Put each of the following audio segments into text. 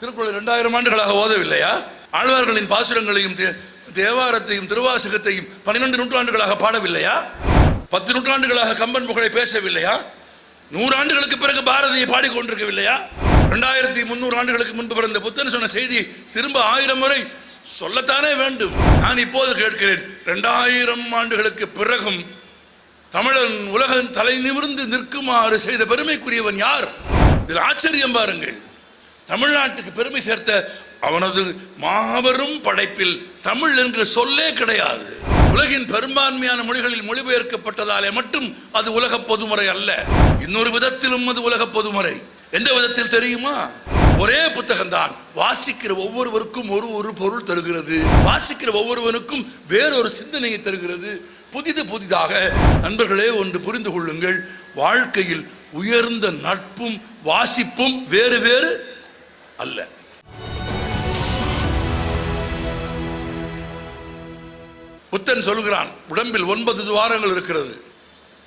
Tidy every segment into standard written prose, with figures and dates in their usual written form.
திருக்குறள் 2000 ஆண்டுகளாக ஓதவில்லையா? ஆழ்வார்களின் பாசுரங்களையும் தேவாரத்தையும் திருவாசகத்தையும் 12 நூற்றாண்டுகளாக பாடவில்லையா? 10 நூற்றாண்டுகளாக கம்பன் புகழை பேசவில்லையா? 100 ஆண்டுகளுக்கு பிறகு பாரதியை பாடிக்கொண்டிருக்கவில்லையா? 2300 ஆண்டுகளுக்கு முன்பு பிறந்த புத்தன் சொன்ன செய்தி திரும்ப 1000 முறை சொல்லத்தானே வேண்டும். நான் இப்போது கேட்கிறேன், 2000 ஆண்டுகளுக்கு பிறகும் தமிழன் உலகம் தலை நிமிர்ந்து நிற்குமாறு செய்த பெருமைக்குரியவன் யார்? இதில் ஆச்சரியம் பாருங்கள். தமிழ்நாட்டுக்கு பெருமை சேர்த்த அவனது மாபெரும் படைப்பில் தமிழ் என்ற சொல்லே கிடையாது. உலகின் பெரும்பான்மையான மொழிகளில் மொழிபெயர்க்கப்பட்டதாலே மட்டும் அது உலக பொதுமுறை அல்ல. இன்னொரு விதத்திலும் அது உலக பொதுமுறை. எந்த விதத்தில் தெரியுமா? ஒரே புத்தகம்தான் வாசிக்கிற ஒவ்வொருவருக்கும் ஒரு பொருள் தருகிறது. வாசிக்கிற ஒவ்வொருவனுக்கும் வேறொரு சிந்தனையை தருகிறது. புதிதாக நண்பர்களே ஒன்று புரிந்து கொள்ளுங்கள், வாழ்க்கையில் உயர்ந்த நட்பும் வாசிப்பும் வேறு வேறு அல்ல. புத்தன் சொல்கிறான், உடம்பில் 9 துவாரங்கள் இருக்கிறது.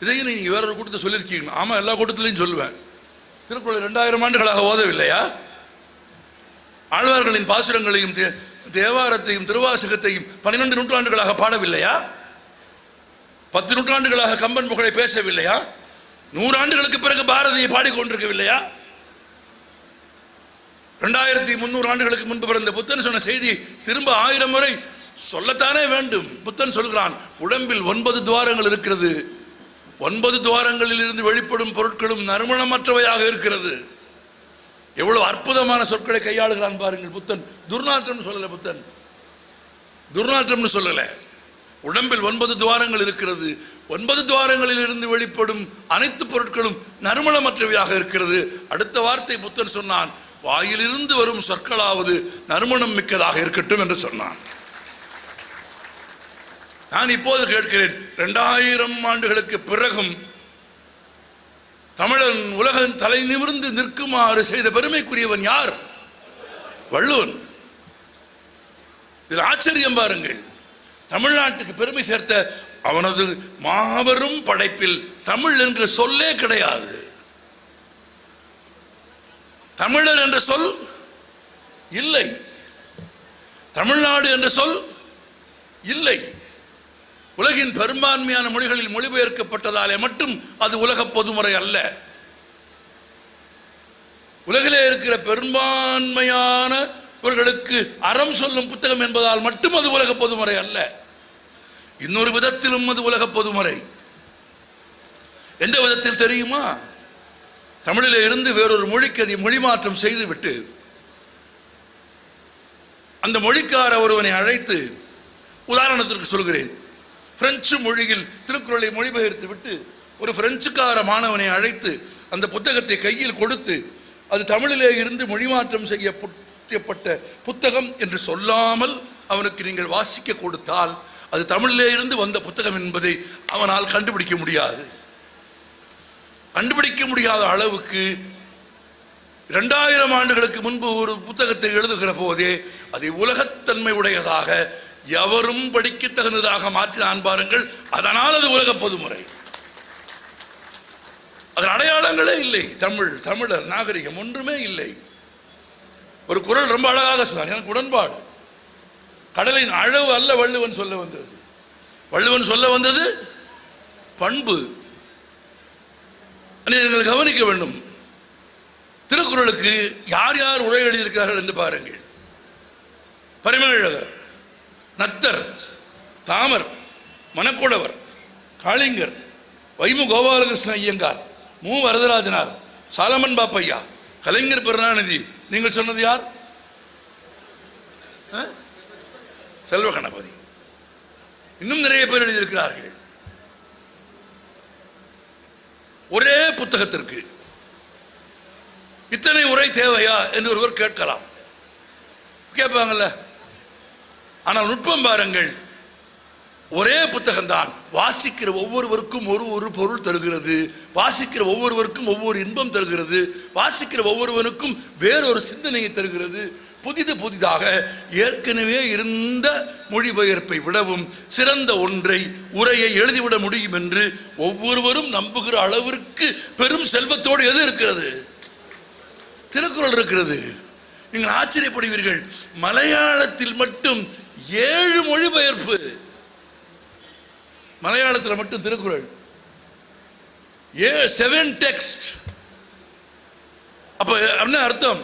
இதையும் நீங்க வேறொரு கூட்டத்தை சொல்லியிருக்கீங்க. ஆமா, எல்லா கூட்டத்திலையும் சொல்லுவேன். திருக்குறள் 2000 ஆண்டுகளாக ஓதவில்லையா? ஆழ்வார்களின் பாசுரங்களையும் தேவாரத்தையும் திருவாசகத்தையும் 12 நூற்றாண்டுகளாக பாடவில்லையா? 10 நூற்றாண்டுகளாக கம்பன் புகழை பேசவில்லையா? 100 ஆண்டுகளுக்கு பிறகு பாரதியை பாடிக்கொண்டிருக்கவில்லையா? 2300 ஆண்டுகளுக்கு முன்பு பிறந்த புத்தன் சொன்ன செய்தி திரும்ப 1000 முறை சொல்லத்தானே வேண்டும். புத்தன் சொல்கிறான், உடம்பில் 9 துவாரங்கள் இருக்கிறது. 9 துவாரங்களில் இருந்து வெளிப்படும் பொருட்களும் நறுமணமற்றவையாக இருக்கிறது. எவ்வளவு அற்புதமான சொற்களை கையாளுகிறான் பாருங்கள் புத்தன். துர்நாற்றம் சொல்லல, புத்தன் துர்நாற்றம் சொல்லல. உடம்பில் 9 துவாரங்கள் இருக்கிறது. 9 துவாரங்களில் இருந்து வெளிப்படும் அனைத்து பொருட்களும் நறுமணமற்றவையாக இருக்கிறது. அடுத்த வார்த்தை புத்தன் சொன்னான், வாயிலிருந்து வரும் சொற்களாவது நறுமணம் மிக்கதாக இருக்கட்டும் என்று சொன்னான். நான் இப்போது கேட்கிறேன், 2000 ஆண்டுகளுக்கு பிறகும் தமிழன் உலகம் தலை நிமிர்ந்து நிற்குமாறு செய்த பெருமைக்குரியவன் யார்? வள்ளுவன். இதில் ஆச்சரியம் பாருங்கள். தமிழ்நாட்டுக்கு பெருமை சேர்த்த அவனது மாபெரும் படைப்பில் தமிழ் என்ற சொல்லே கிடையாது. தமிழர் என்ற சொல் இல்லை. தமிழ்நாடு என்ற சொல் இல்லை. உலகின் பெரும்பான்மையான மொழிகளில் மொழிபெயர்க்கப்பட்டதாலே மட்டும் அது உலக பொதுமுறை அல்ல. உலகிலே இருக்கிற பெரும்பான்மையானவர்களுக்கு அறம் சொல்லும் புத்தகம் என்பதால் மட்டும் அது உலக பொதுமுறை அல்ல. இன்னொரு விதத்திலும் அது உலக பொதுமுறை. எந்த விதத்தில் தெரியுமா? தமிழிலே இருந்து வேறொரு மொழிக்கு அதை மொழி மாற்றம் செய்துவிட்டு அந்த மொழிக்கார ஒருவனை அழைத்து, உதாரணத்திற்கு சொல்கிறேன், பிரெஞ்சு மொழியில் திருக்குறளை மொழிபெயர்த்து விட்டு ஒரு பிரெஞ்சுக்கார மாணவனை அழைத்து அந்த புத்தகத்தை கையில் கொடுத்து, அது தமிழிலே இருந்து மொழிமாற்றம் செய்யப்பட்ட புத்தகம் என்று சொல்லாமல் அவனுக்கு நீங்கள் வாசிக்க கொடுத்தால் அது தமிழிலே இருந்து வந்த புத்தகம் என்பதை அவனால் கண்டுபிடிக்க முடியாது. கண்டுபிடிக்க முடியாத அளவுக்கு 2000 ஆண்டுகளுக்கு முன்பு ஒரு புத்தகத்தை எழுதுகிற போதே அதை உலகத்தன்மை உடையதாக எவரும் படிக்க தகுந்ததாக மாற்றினான் பாருங்கள். அதனால் அது உலக பொதுமுறை. அதன் அடையாளங்களே இல்லை. தமிழர் நாகரிகம் ஒன்றுமே இல்லை. ஒரு குறள் ரொம்ப அழகாக சொன்னார், எனக்கு உடன்பாடு. கடலின் அளவு அல்ல வள்ளுவன் சொல்ல வந்தது. வள்ளுவன் சொல்ல வந்தது பண்பு. நீங்கள் கவனிக்க வேண்டும். திருக்குறளுக்கு யார் யார் உரை எழுதியிருக்கிறார்கள் என்று பாருங்கள். பரிமேலழகர், நத்தர், தாமர், மணக்குடவர், காளிங்கர், வைமு கோபாலகிருஷ்ண ஐயங்கார், மு வரதராஜனார், சாலமன் பாப்பையா, கலைஞர் கருணாநிதி. நீங்கள் சொன்னது யார்? செல்வ கணபதி. இன்னும் நிறைய பேர் எழுதியிருக்கிறார்கள். ஒரே புத்தகத்திற்கு இத்தனை உரை தேவையா என்று ஒருவர் கேட்கலாம். கேட்பாங்கல்ல. ஆனால் நுட்பம் பாருங்கள். ஒரே புத்தகம்தான் வாசிக்கிற ஒவ்வொருவருக்கும் ஒரு பொருள் தருகிறது. வாசிக்கிற ஒவ்வொருவருக்கும் ஒவ்வொரு இன்பம் தருகிறது. வாசிக்கிற ஒவ்வொருவனுக்கும் வேறொரு சிந்தனையை தருகிறது. புதிதாக ஏற்கனவே இருந்த மொழிபெயர்ப்பை விடவும் சிறந்த ஒன்றை உரையை எழுதிவிட முடியும் என்று ஒவ்வொருவரும் நம்புகிற அளவிற்கு பெரும் செல்வத்தோடு எது இருக்கிறது? திருக்குறள் இருக்கிறது. நீங்கள் ஆச்சரியப்படுவீர்கள். மலையாளத்தில் மட்டும் 7 மொழிபெயர்ப்பு. மலையாளத்தில் மட்டும் திருக்குறள் 7 டெக்ஸ்ட். அப்ப என்ன அர்த்தம்?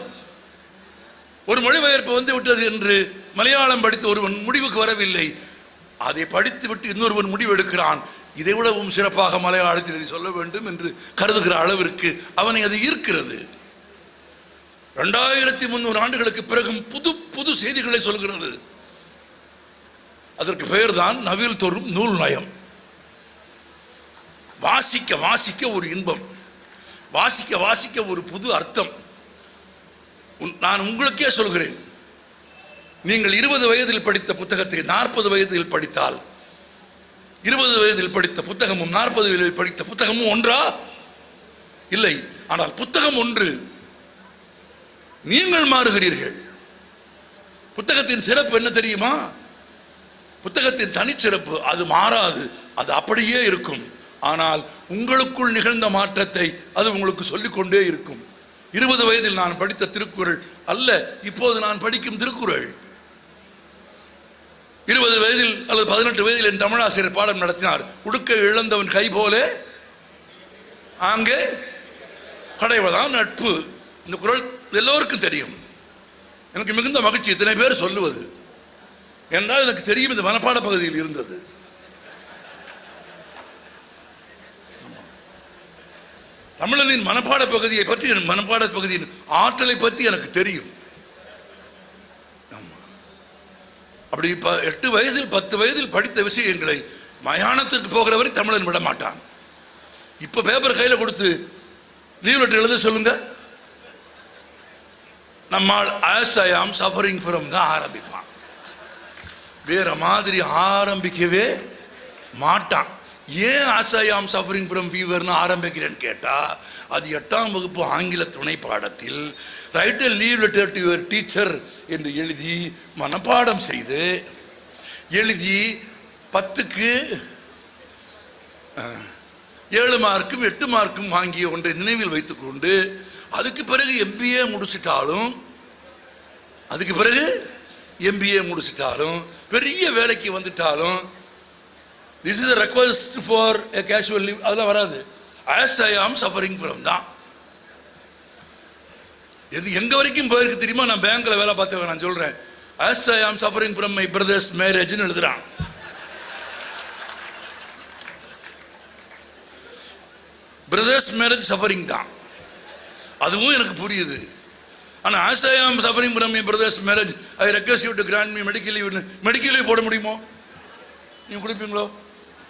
ஒரு மொழிபெயர்ப்பு வந்து விட்டது என்று மலையாளம் படித்து ஒருவன் முடிவுக்கு வரவில்லை. அதை படித்து விட்டு இன்னொருவன் முடிவு எடுக்கிறான், இதை விடவும் சிறப்பாக மலையாளத்தில் இதை சொல்ல வேண்டும் என்று கருதுகிற அளவிற்கு அவனை அது ஈர்க்கிறது. 2300 ஆண்டுகளுக்கு பிறகும் புது புது செய்திகளை சொல்கிறது. அதற்கு பெயர் தான் நவில் தொறும் நூல் நயம். வாசிக்க வாசிக்க ஒரு இன்பம், வாசிக்க வாசிக்க ஒரு புது அர்த்தம். நான் உங்களுக்கே சொல்கிறேன், நீங்கள் 20 வயதில் படித்த புத்தகத்தை 40 வயதில் படித்தால் 20 வயதில் படித்த புத்தகமும் 40 வயதில் படித்த புத்தகமும் ஒன்றா? இல்லை. ஆனால் புத்தகம் ஒன்று, நீங்கள் மாறுகிறீர்கள். புத்தகத்தின் சிறப்பு என்ன தெரியுமா? புத்தகத்தின் தனிச்சிறப்பு அது மாறாது, அது அப்படியே இருக்கும். ஆனால் உங்களுக்குள் நிகழ்ந்த மாற்றத்தை அது உங்களுக்கு சொல்லிக்கொண்டே இருக்கும். 20 வயதில் நான் படித்த திருக்குறள் அல்ல இப்போது நான் படிக்கும் திருக்குறள். 20 வயதில் அல்லது 18 வயதில் என் தமிழாசிரியர் பாடம் நடத்தினார். உடுக்கை இழந்தவன் கை போலே அங்கே கடைவதான் நட்பு. இந்த குறள் எல்லோருக்கும் தெரியும். எனக்கு மிகுந்த மகிழ்ச்சி இத்தனை பேர் சொல்லுவது என்றால் எனக்கு தெரியும். இந்த மனப்பாட பகுதியில் இருந்தது. தமிழனின் மனப்பாட பகுதியை பற்றி, மனப்பாட பகுதியின் ஆற்றலை பற்றி எனக்கு தெரியும். அப்படி 8 வயதில் 10 வயதில் படித்த விஷயங்களை மயானத்திற்கு போகிற வரை தமிழன் விட மாட்டான். இப்ப பேப்பர் கையில் கொடுத்து லீவ் லெட்டர் எழுத சொல்லுங்க, நம்மால் as I am suffering from தான் ஆரம்பிப்பான். வேற மாதிரி ஆரம்பிக்கவே மாட்டான். ஏன் as I am suffering from feverன்னு ஆரம்பிக்கிறேன்னு கேட்டா, அது 8ஆம் வகுப்பு ஆங்கில துணை பாடத்தில் right a leave letter to your teacher என்று எழுதி மனப்பாடம் செய்து எழுதி 10க்கு 7 மார்க்கும் 8 மார்க்கும் வாங்கிய ஒன்றை நினைவில் வைத்துக் கொண்டு அதுக்கு பிறகு MBA முடிச்சிட்டாலும் பெரிய வேலைக்கு வந்துட்டாலும் this is a request for a casual leave அதெல்லாம் வராது. as I am suffering from தான். இது எங்க வரைக்கும் போயிருக்கு தெரியுமா? நான் பேங்க்ல வேலை பார்த்தவன், நான் சொல்றேன் as I am suffering from my brother's marriage ன்னு எழுதுறான். பிரதர்ஸ் மேரேஜ் சஃபரிங் தான், அதுவும் எனக்கு புரியுது. ஆனால் as I am suffering from my brother's marriage I request you to grant me medical leave. Medical leave போட முடியுமோ? நீங்கள் கொடுப்பீங்களோ?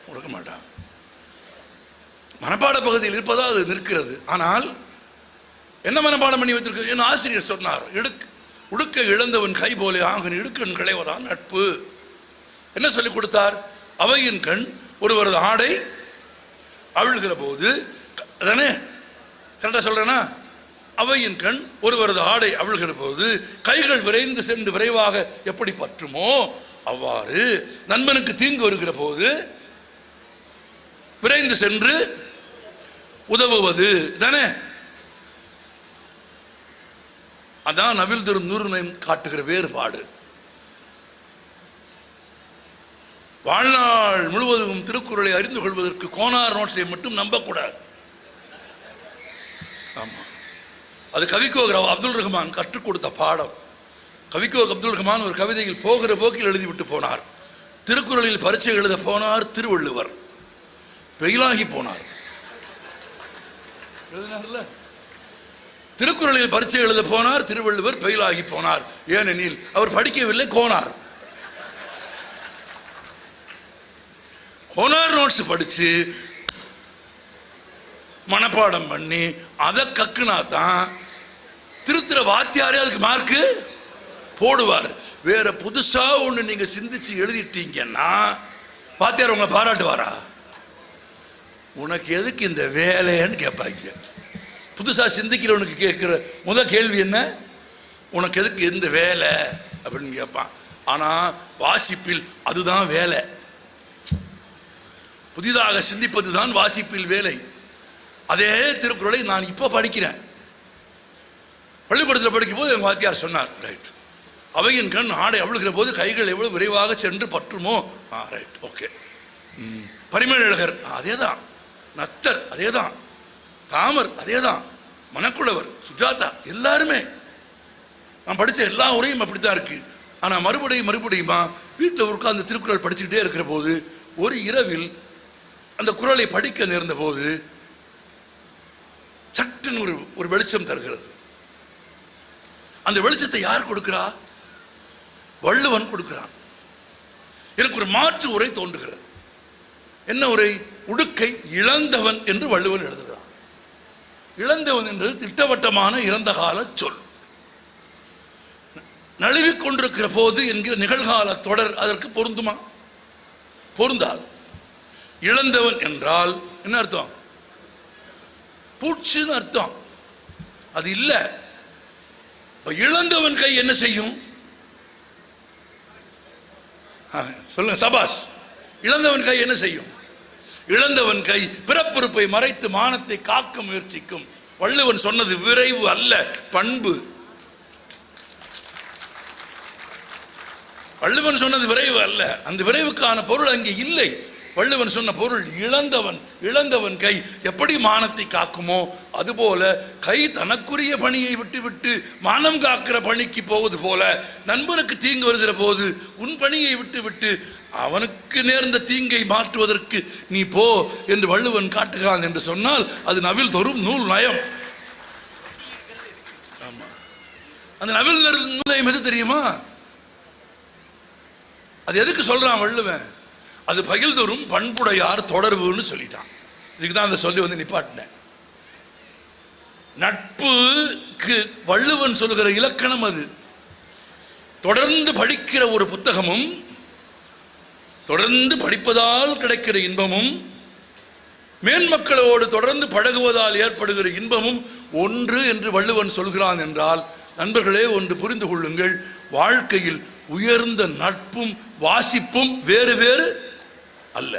கொடுக்க மாட்டான். மனப்பாட பகுதியில் இருப்பதா அது நிற்கிறது. ஆனால் என்ன மனப்பாடம் பண்ணி வைத்திருக்கு? என் ஆசிரியர் சொன்னார், உடுக்க இழந்தவன் கை போலே ஆகன் இடுக்கண் களைவதான் நட்பு. என்ன சொல்லிக் கொடுத்தார்? அவையின் கண் ஒருவரது ஆடை அவிழ்கிற போது, அதானே கரெக்டாக சொல்றேன்னா? அவையின் கண் ஒருவரது ஆடை அவிழ்கிற போது கைகள் விரைந்து சென்று விரைவாக எப்படி பற்றுமோ அவ்வாறு நண்பனுக்கு தீங்கு வருகிற போது விரைந்து சென்று உதவுவது தானே. அதான் நவில் தரும் நூறு காட்டுகிற வேறுபாடு. வாழ்நாள் முழுவதும் திருக்குறளை அறிந்து கொள்வதற்கு கோனார் நோட்ஸை மட்டும் நம்பக்கூடாது. ஆமா, அது கவிக்கோ அப்துல் ரஹ்மான் கற்றுக் கொடுத்த பாடம். கவிக்கோ அப்துல் ரஹ்மான் ஒரு கவிதையில் போகிற போக்கில் எழுதிவிட்டு போனார். திருக்குறளில் பரீட்சை எழுத போனார் திருவள்ளுவர், பெயிலாகி போனார். திருக்குறளில் பரீட்சை எழுத போனார் திருவள்ளுவர், பெயிலாகி போனார். ஏனெனில் அவர் படிக்கவில்லை, கோனார் நோட்ஸ் படிச்சு மனப்பாடம் பண்ணி அதை கக்குனா தான் திருத்துற வாத்தியாரே அதுக்கு மார்க்கு போடுவார். வேற புதுசா ஒண்ணு நீங்க சிந்திச்சு எழுதிட்டீங்கன்னா வாத்தியார் உங்களை பாராட்டுவாரா? உனக்கு எதுக்கு இந்த வேலைன்னு கேட்பாங்க. புதுசா சிந்திக்கிறவனுக்கு கேட்கிற முதல் கேள்வி என்ன? உனக்கு எதுக்கு இந்த வேலை அப்படின்னு கேட்பான். ஆனா வாசிப்பில் அதுதான் வேலை. புதிதாக சிந்திப்பதுதான் வாசிப்பில் வேலை. அதே திருக்குறளை நான் இப்ப பள்ளிக்கூடத்தில் படிக்கும் போது எங்கள் வாத்தியார் சொன்னார், ரைட், அவையின் கண் ஆடை அவிழ்கிற போது கைகள் எவ்வளவு விரைவாக சென்று பற்றுமோ, ரைட், ஓகே. பரிமேலழகர் அதே தான், நத்தர் அதே தான், தாமர் அதே தான், மணக்குளவர், சுஜாதா, எல்லாருமே நான் படித்த எல்லா உரையும் அப்படித்தான் இருக்கு. ஆனால் மறுபடியுமா வீட்டில் உட்கார்ந்து திருக்குறள் படிச்சுக்கிட்டே இருக்கிற போது ஒரு இரவில் அந்த குறளை படிக்க நேர்ந்த போது சட்டுன்னு ஒரு வெளிச்சம் தருகிறது. அந்த வெளிச்சத்தை யார் கொடுக்கிறா? வள்ளுவன் கொடுக்கிறான். எனக்கு ஒரு மாற்று உரை தோன்றுகிறது. என்ன உரை? உடுக்கை இழந்தவன் என்று வள்ளுவன் எழுதுகிறான். இழந்தவன் என்பது திட்டவட்டமான இறந்த கால சொல். நழுவிக் கொண்டிருக்கிற போது என்கிற நிகழ்கால தொடர் அதற்கு பொருந்துமா? பொருந்தாது. இழந்தவன் என்றால் என்ன அர்த்தம்? பூச்சின்னு அர்த்தம். அது இல்லை. இழந்தவன் கை என்ன செய்யும்? சொல்லுங்க, சபாஷ். இழந்தவன் கை என்ன செய்யும்? இழந்தவன் கை பிறப்புறுப்பை மறைத்து மானத்தை காக்க முயற்சிக்கும். வள்ளுவன் சொன்னது விரைவு அல்ல, பண்பு. வள்ளுவன் சொன்னது விரைவு அல்ல. அந்த விரைவுக்கான பொருள் அங்கே இல்லை. வள்ளுவன் சொன்ன பொருள் இழந்தவன் கை எப்படி மானத்தை காக்குமோ அதுபோல கை தனக்குரிய பணியை விட்டு மானம் காக்கிற பணிக்கு போவது போல நண்பனுக்கு தீங்கு வருகிற போது உன் பணியை விட்டு அவனுக்கு நேர்ந்த தீங்கை மாற்றுவதற்கு நீ போ என்று வள்ளுவன் காட்டுகிறான் என்று சொன்னால் அது நவில் தரும் நூல் நயம். ஆமா, அந்த நவில் நூல் எது தெரியுமா? அது எதுக்கு சொல்றான் வள்ளுவன்? அது பகில் தரும் பண்புடையார் தொடர்புன்னு சொல்லிட்டான். இதுக்கு தான் அந்த சொல்லி வந்து நிப்பாட்டினேன். நட்புக்கு வள்ளுவன் சொல்லுகிற இலக்கணம் அது. தொடர்ந்து படிக்கிற ஒரு புத்தகமும் தொடர்ந்து படிப்பதால் கிடைக்கிற இன்பமும் மேன்மக்களோடு தொடர்ந்து பழகுவதால் ஏற்படுகிற இன்பமும் ஒன்று என்று வள்ளுவன் சொல்கிறான் என்றால், நண்பர்களே, ஒன்று புரிந்து கொள்ளுங்கள். வாழ்க்கையில் உயர்ந்த நட்பும் வாசிப்பும் வேறு வேறு அல்ல.